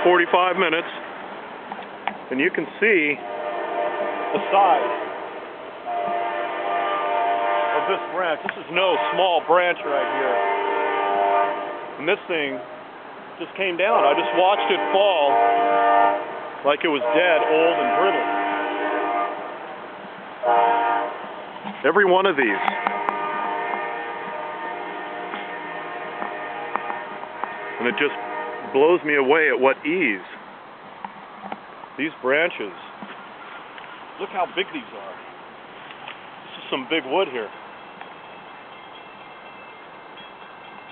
45 minutes, and you can see the size of this branch. This is no small branch right here. And this thing just came down. I just watched it fall like it was dead, old, and brittle. Every one of these. And it just blows me away at what ease. These branches, look how big these are. This is some big wood here.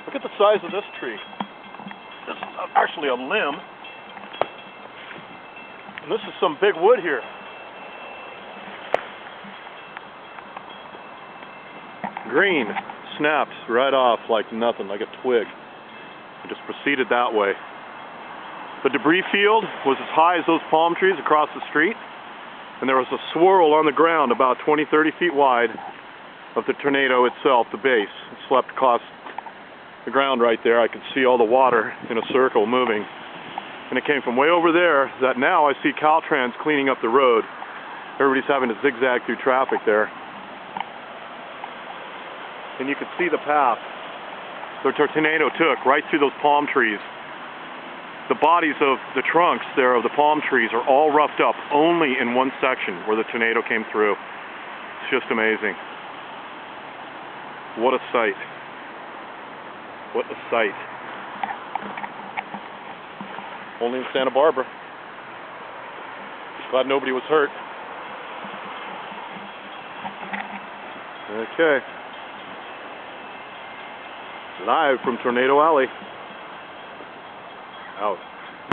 Look at the size of this tree. This is actually a limb. And this is some big wood here. Green snapped right off like nothing, like a twig. It just proceeded that way. The debris field was as high as those palm trees across the street, and there was a swirl on the ground about 20-30 feet wide of the tornado itself, the base. It swept across the ground right there. I could see all the water in a circle moving. And it came from way over there that now I see Caltrans cleaning up the road. Everybody's having to zigzag through traffic there. And you can see the path the tornado took right through those palm trees. The bodies of the trunks there of the palm trees are all roughed up only in one section where the tornado came through. It's just amazing. What a sight. What a sight. Only in Santa Barbara. Glad nobody was hurt. Okay. Live from Tornado Alley. Out.